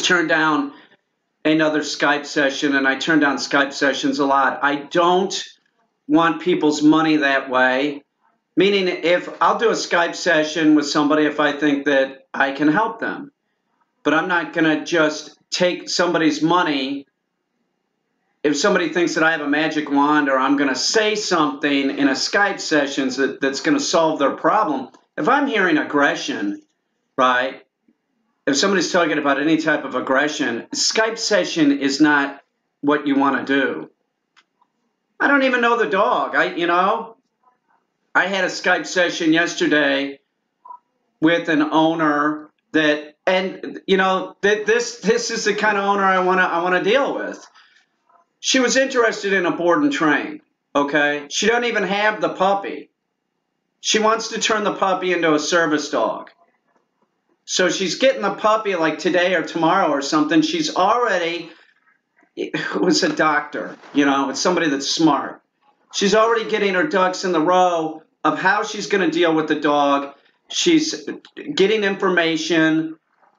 turn down another Skype session, and I turn down Skype sessions a lot. I don't want people's money that way, meaning if I'll do a Skype session with somebody if I think that I can help them. But I'm not going to just take somebody's money if somebody thinks that I have a magic wand or I'm going to say something in a Skype session that's going to solve their problem. If I'm hearing aggression, right, if somebody's talking about any type of aggression, Skype session is not what you want to do. I don't even know the dog. I had a Skype session yesterday with an owner that, and this is the kind of owner I want to deal with. She was interested in a board and train. Okay, she doesn't even have the puppy. She wants to turn the puppy into a service dog. So she's getting the puppy like today or tomorrow or something. She's already, it's a doctor, it's somebody that's smart. She's already getting her ducks in the row of how she's going to deal with the dog. She's getting information.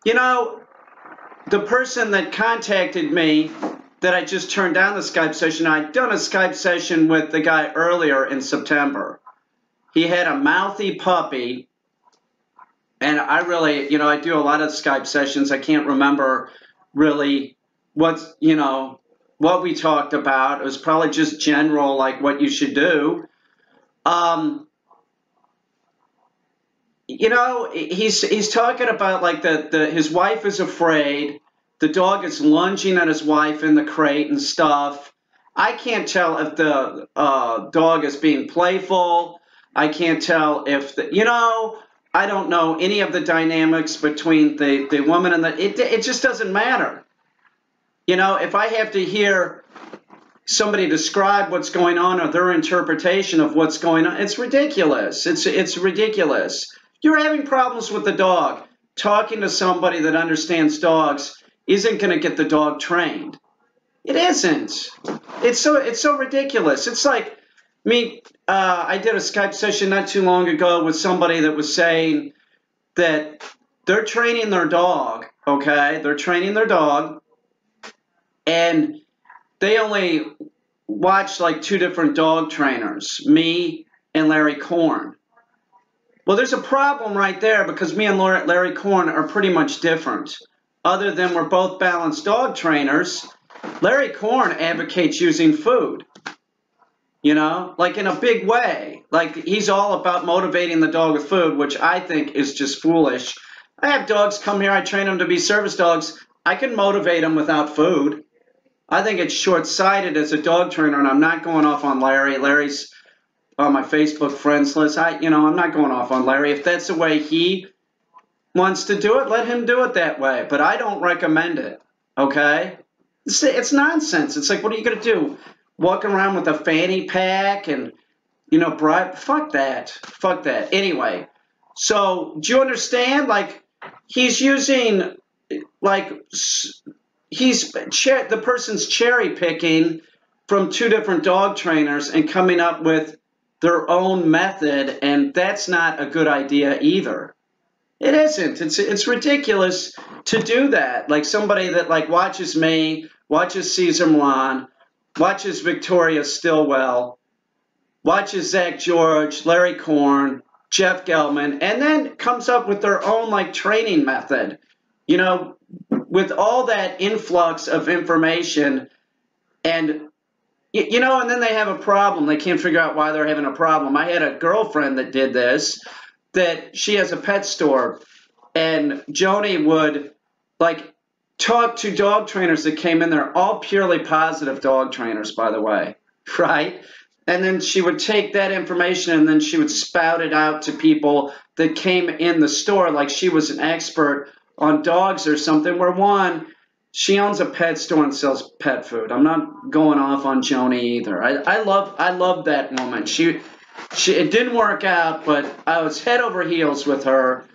The person that contacted me that I just turned down the Skype session, I'd done a Skype session with the guy earlier in September. He had a mouthy puppy. And I really, I do a lot of Skype sessions. I can't remember really what we talked about. It was probably just general, like what you should do. He's talking about like his wife is afraid. The dog is lunging at his wife in the crate and stuff. I can't tell if the dog is being playful. I can't tell if I don't know any of the dynamics between the woman and it just doesn't matter. If I have to hear somebody describe what's going on or their interpretation of what's going on, it's ridiculous. It's ridiculous. You're having problems with the dog. Talking to somebody that understands dogs isn't going to get the dog trained. It isn't. It's so ridiculous. It's like me. I did a Skype session not too long ago with somebody that was saying that they're training their dog, okay? They're training their dog, and they only watch like 2 different dog trainers, me and Larry Korn. Well, there's a problem right there because me and Larry Korn are pretty much different. Other than we're both balanced dog trainers, Larry Korn advocates using food. Like in a big way. Like he's all about motivating the dog with food, which I think is just foolish. I have dogs come here, I train them to be service dogs. I can motivate them without food. I think it's short-sighted as a dog trainer, and I'm not going off on Larry. Larry's on my Facebook friends list. I'm not going off on Larry. If that's the way he wants to do it, let him do it that way. But I don't recommend it, okay? It's nonsense. It's like, what are you going to do? Walk around with a fanny pack and, bribe? Fuck that. Fuck that. Anyway, so do you understand? Like, he's using, like, the person's cherry picking from 2 different dog trainers and coming up with their own method, and that's not a good idea either. It isn't. It's ridiculous to do that. Like somebody that like watches me, watches Cesar Millan, watches Victoria Stilwell, watches Zach George, Larry Korn, Jeff Gelman, and then comes up with their own like training method. With all that influx of information, and and then they have a problem. They can't figure out why they're having a problem. I had a girlfriend that did this, that she has a pet store, and Joni would like talk to dog trainers that came in there, all purely positive dog trainers, by the way, right? And then she would take that information and then she would spout it out to people that came in the store like she was an expert on dogs or something, where one, she owns a pet store and sells pet food. I'm not going off on Joni either. I love that woman. It didn't work out, but I was head over heels with her.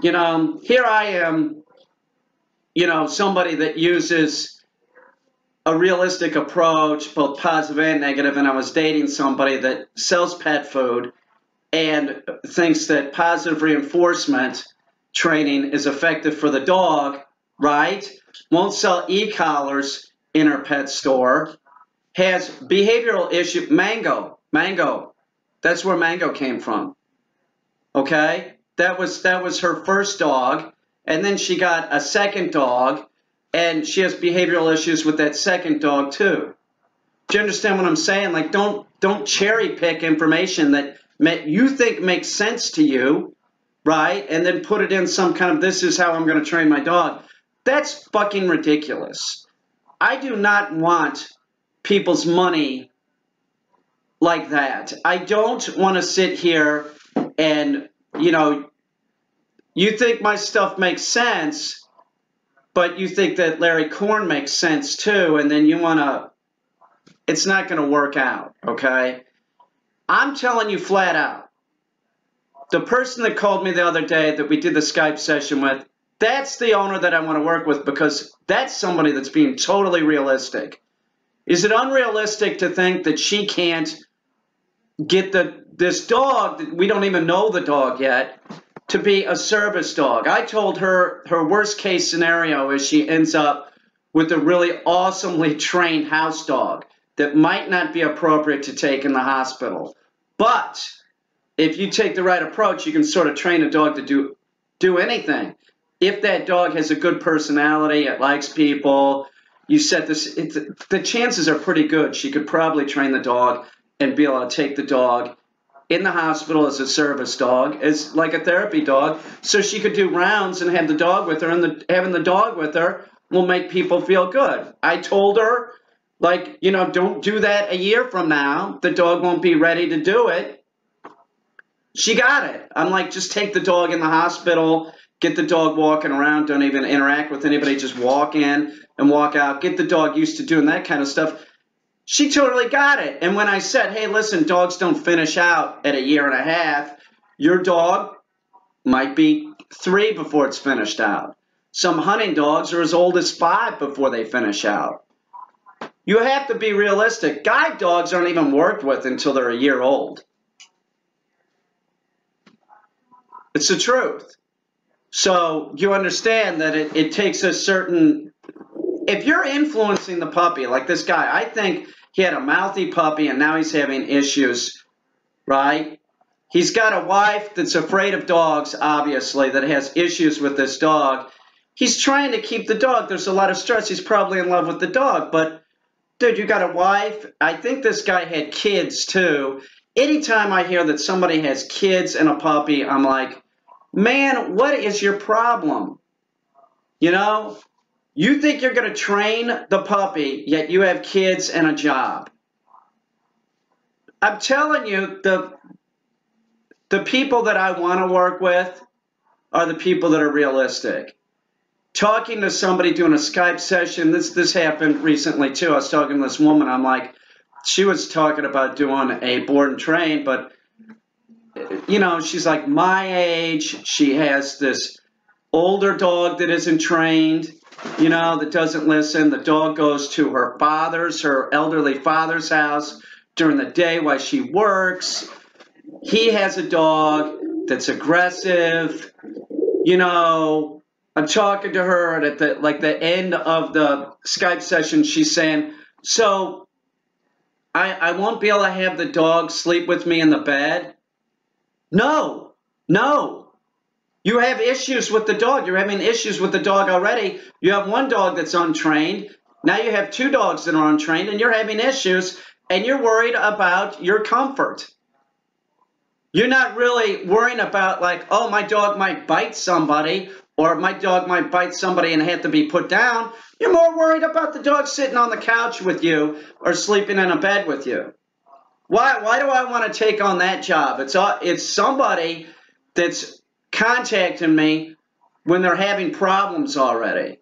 Here I am, somebody that uses a realistic approach, both positive and negative, and I was dating somebody that sells pet food and thinks that positive reinforcement training is effective for the dog, right? Won't sell e-collars in her pet store. Has behavioral issue. Mango. That's where Mango came from. Okay? That was her first dog. And then she got a second dog. And she has behavioral issues with that second dog too. Do you understand what I'm saying? Like, don't cherry pick information that you think makes sense to you, right? And then put it in some kind of, this is how I'm going to train my dog. That's fucking ridiculous. I do not want people's money like that. I don't want to sit here and, you know, you think my stuff makes sense, but you think that Larry Korn makes sense too, and then you want to, it's not going to work out, okay? I'm telling you flat out, the person that called me the other day that we did the Skype session with, that's the owner that I want to work with, because that's somebody that's being totally realistic. Is it unrealistic to think that she can't get this dog, we don't even know the dog yet, to be a service dog? I told her her worst case scenario is she ends up with a really awesomely trained house dog that might not be appropriate to take in the hospital. But if you take the right approach, you can sort of train a dog to do anything. If that dog has a good personality, it likes people, you set this, the chances are pretty good she could probably train the dog and be able to take the dog in the hospital as a service dog, as like a therapy dog, so she could do rounds and have the dog with her, and having the dog with her will make people feel good. I told her, like, you know, don't do that a year from now. The dog won't be ready to do it. She got it. I'm like, just take the dog in the hospital, get the dog walking around, don't even interact with anybody, just walk in and walk out, get the dog used to doing that kind of stuff. She totally got it. And when I said, hey, listen, dogs don't finish out at a year and a half, your dog might be 3 before it's finished out. Some hunting dogs are as old as 5 before they finish out. You have to be realistic. Guide dogs aren't even worked with until they're a year old. It's the truth. So you understand that it takes a certain, if you're influencing the puppy, like this guy, I think he had a mouthy puppy and now he's having issues, right? He's got a wife that's afraid of dogs, obviously, that has issues with this dog. He's trying to keep the dog. There's a lot of stress. He's probably in love with the dog. But, dude, you got a wife. I think this guy had kids, too. Anytime I hear that somebody has kids and a puppy, I'm like, man, what is your problem? You know? You think you're going to train the puppy, yet you have kids and a job. I'm telling you, the people that I want to work with are the people that are realistic. Talking to somebody doing a Skype session, this happened recently too. I was talking to this woman. I'm like, she was talking about doing a board and train, but, you know, she's like my age. She has this older dog that isn't trained, you know, that doesn't listen. The dog goes to her elderly father's house during the day while she works. He has a dog that's aggressive. You know, I'm talking to her, and at the end of the Skype session, she's saying, so I won't be able to have the dog sleep with me in the bed? No. You have issues with the dog. You're having issues with the dog already. You have one dog that's untrained. Now you have 2 dogs that are untrained, and you're having issues, and you're worried about your comfort. You're not really worrying about, like, oh, my dog might bite somebody, or my dog might bite somebody and have to be put down. You're more worried about the dog sitting on the couch with you or sleeping in a bed with you. Why do I want to take on that job? It's somebody that's contacting me when they're having problems already.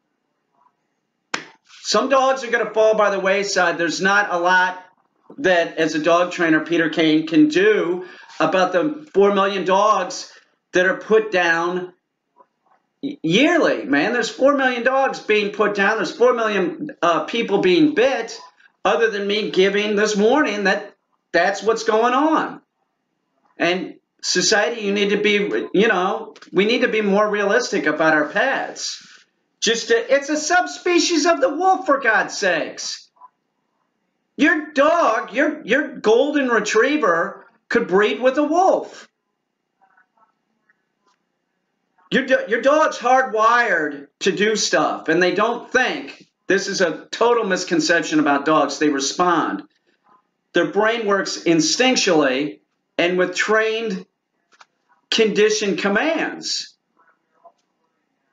Some dogs are going to fall by the wayside. There's not a lot that, as a dog trainer, Peter Caine can do about the 4 million dogs that are put down yearly, man. There's 4 million dogs being put down. There's 4 million people being bit, other than me giving this warning that's what's going on. And society, you need to be, you know, we need to be more realistic about our pets. It's a subspecies of the wolf, for God's sakes. Your dog, your golden retriever, could breed with a wolf. Your dog's hardwired to do stuff, and they don't think. This is a total misconception about dogs. They respond. Their brain works instinctually and with trained, conditioned commands.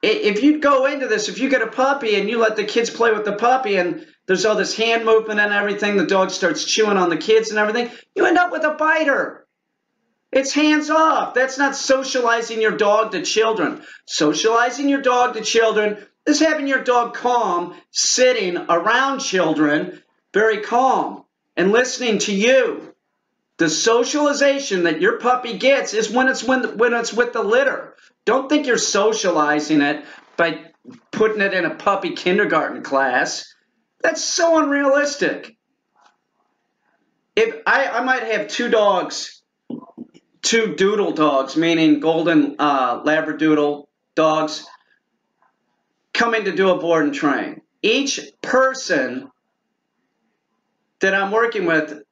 If you go into this, if you get a puppy and you let the kids play with the puppy and there's all this hand movement and everything, the dog starts chewing on the kids and everything, you end up with a biter. It's hands off. That's not socializing your dog to children. Socializing your dog to children is having your dog calm, sitting around children, very calm, and listening to you. The socialization that your puppy gets is when it's with the litter. Don't think you're socializing it by putting it in a puppy kindergarten class. That's so unrealistic. If I might have two dogs, two doodle dogs, meaning golden labradoodle dogs, coming to do a board and train. Each person that I'm working with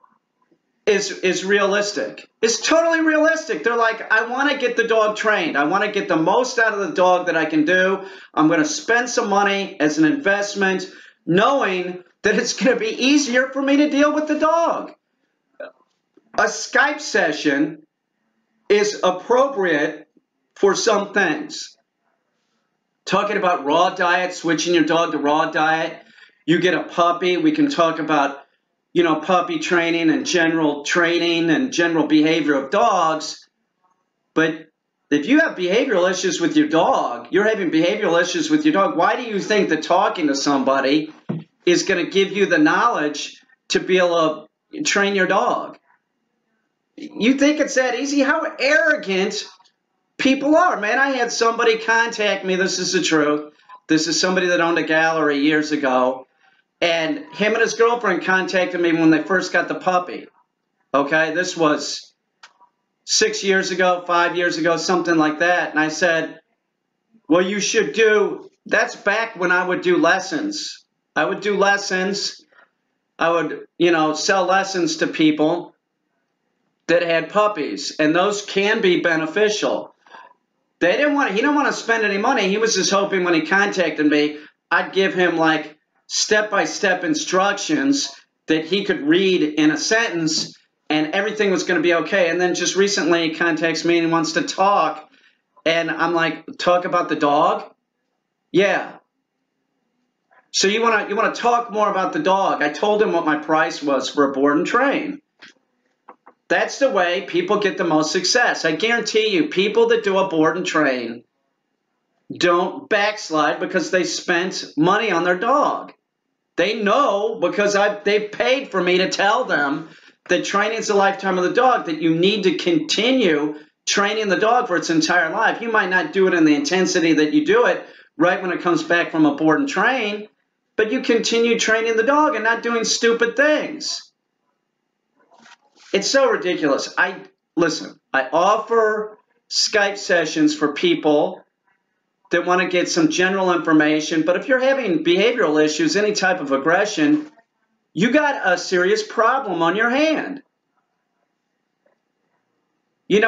is realistic. It's totally realistic. They're like, I want to get the dog trained. I want to get the most out of the dog that I can do. I'm going to spend some money as an investment, knowing that it's going to be easier for me to deal with the dog. A Skype session is appropriate for some things. Talking about raw diet, switching your dog to raw diet. You get a puppy, we can talk about, puppy training and general behavior of dogs. But if you have behavioral issues with your dog, you're having behavioral issues with your dog, why do you think that talking to somebody is going to give you the knowledge to be able to train your dog? You think it's that easy? How arrogant people are, man. I had somebody contact me. This is the truth. This is somebody that owned a gallery years ago. And him and his girlfriend contacted me when they first got the puppy. Okay, this was 6 years ago, 5 years ago, something like that. And I said, well, you should do, that's back when I would do lessons. I would do lessons. I would, sell lessons to people that had puppies. And those can be beneficial. He didn't want to spend any money. He was just hoping when he contacted me, I'd give him like step-by-step instructions that he could read in a sentence and everything was going to be okay. And then just recently he contacts me and wants to talk. And I'm like, talk about the dog? Yeah. So you want to talk more about the dog. I told him what my price was for a board and train. That's the way people get the most success. I guarantee you, people that do a board and train don't backslide because they spent money on their dog. They know because they've paid for me to tell them that training is a lifetime of the dog, that you need to continue training the dog for its entire life. You might not do it in the intensity that you do it right when it comes back from a board and train, but you continue training the dog and not doing stupid things. It's so ridiculous. Listen, I offer Skype sessions for people that want to get some general information, but if you're having behavioral issues, any type of aggression, you got a serious problem on your hand. You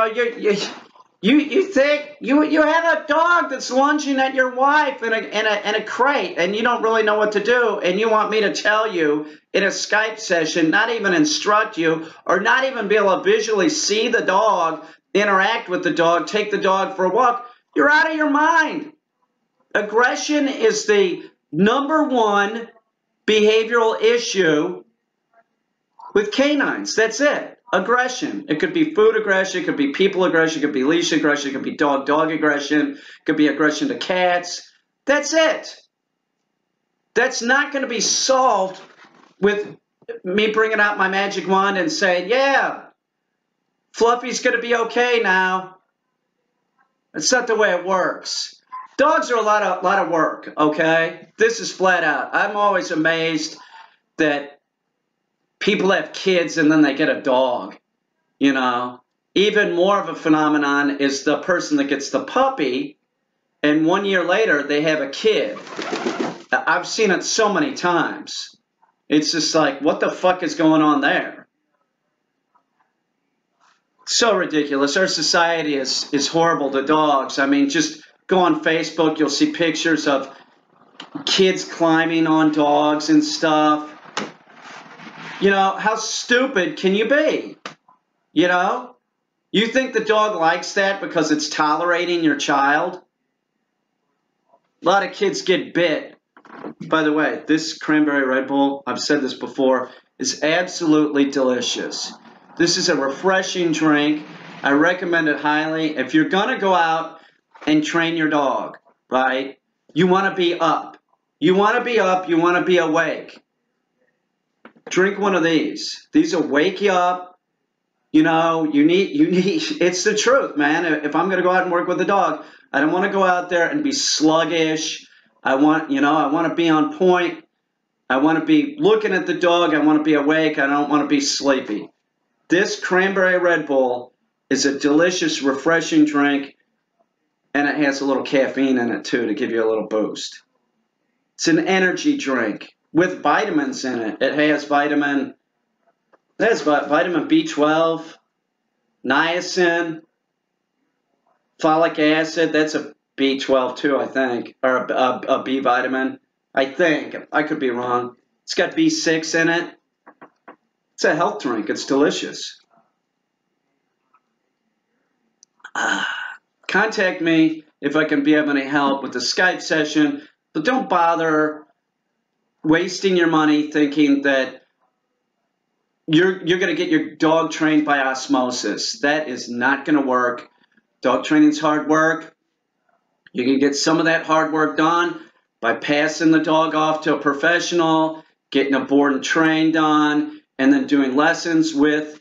think you have a dog that's lunging at your wife in a crate, and you don't really know what to do, and you want me to tell you in a Skype session, not even instruct you, or not even be able to visually see the dog, interact with the dog, take the dog for a walk. You're out of your mind. Aggression is the #1 behavioral issue with canines. That's it. Aggression. It could be food aggression, it could be people aggression, it could be leash aggression, it could be dog-dog aggression, it could be aggression to cats. That's it. That's not going to be solved with me bringing out my magic wand and saying, yeah, Fluffy's going to be okay now. That's not the way it works. Dogs are a lot of work, okay? This is flat out. I'm always amazed that people have kids and then they get a dog, Even more of a phenomenon is the person that gets the puppy and 1 year later they have a kid. I've seen it so many times. It's just like, what the fuck is going on there? So ridiculous. Our society is horrible to dogs. I mean, just go on Facebook, you'll see pictures of kids climbing on dogs and stuff. You know, how stupid can you be? You know? You think the dog likes that because it's tolerating your child? A lot of kids get bit. By the way, this cranberry Red Bull, I've said this before, is absolutely delicious. This is a refreshing drink. I recommend it highly. If you're going to go out and train your dog, right, you want to be up. You want to be up. You want to be awake. Drink one of these. These will wake you up. You know, you need, it's the truth, man. If I'm going to go out and work with a dog, I don't want to go out there and be sluggish. I want to be on point. I want to be looking at the dog. I want to be awake. I don't want to be sleepy. This cranberry Red Bull is a delicious, refreshing drink, and it has a little caffeine in it, too, to give you a little boost. It's an energy drink with vitamins in it. It has vitamin B12, niacin, folic acid. That's a B12 too, I think, or a B vitamin. I think. I could be wrong. It's got B6 in it. It's a health drink. It's delicious. Contact me if I can be of any help with the Skype session, but don't bother wasting your money thinking that you're going to get your dog trained by osmosis. That is not going to work. Dog training's hard work. You can get some of that hard work done by passing the dog off to a professional, getting a board and train done, and then doing lessons with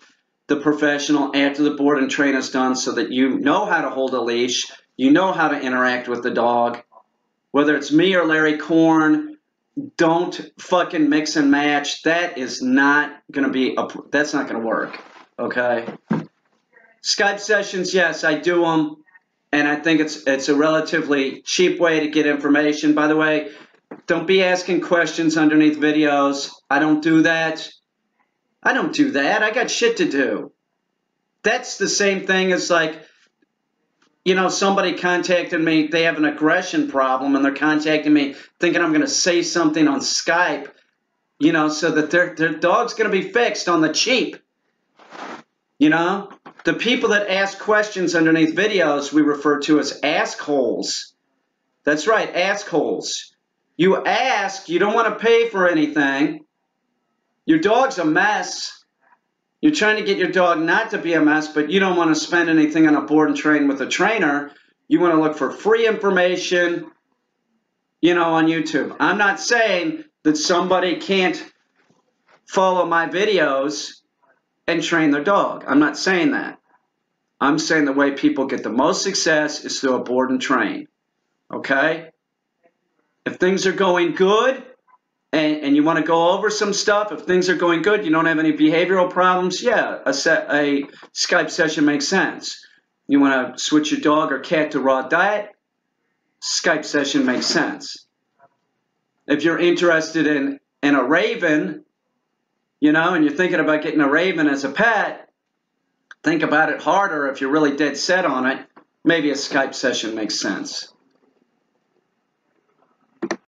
the professional after the board and train is done so that you know how to hold a leash, you know how to interact with the dog. Whether it's me or Larry Korn, don't fucking mix and match. That is not going to be, that's not going to work, okay? Skype sessions, yes, I do them. And I think it's a relatively cheap way to get information. By the way, don't be asking questions underneath videos. I don't do that. I don't do that. I got shit to do. That's the same thing as like, you know, somebody contacted me. They have an aggression problem and they're contacting me thinking I'm going to say something on Skype, you know, so that their dog's going to be fixed on the cheap. You know? The people that ask questions underneath videos we refer to as askholes. That's right, askholes. You ask, you don't want to pay for anything. Your dog's a mess. You're trying to get your dog not to be a mess, but you don't want to spend anything on a board and train with a trainer. You want to look for free information, you know, on YouTube. I'm not saying that somebody can't follow my videos and train their dog. I'm not saying that. I'm saying the way people get the most success is through a board and train. Okay? If things are going good and you want to go over some stuff, if things are going good, you don't have any behavioral problems, yeah, a Skype session makes sense. You want to switch your dog or cat to raw diet, Skype session makes sense. If you're interested in a raven, you know, and you're thinking about getting a raven as a pet, think about it harder. If you're really dead set on it, maybe a Skype session makes sense.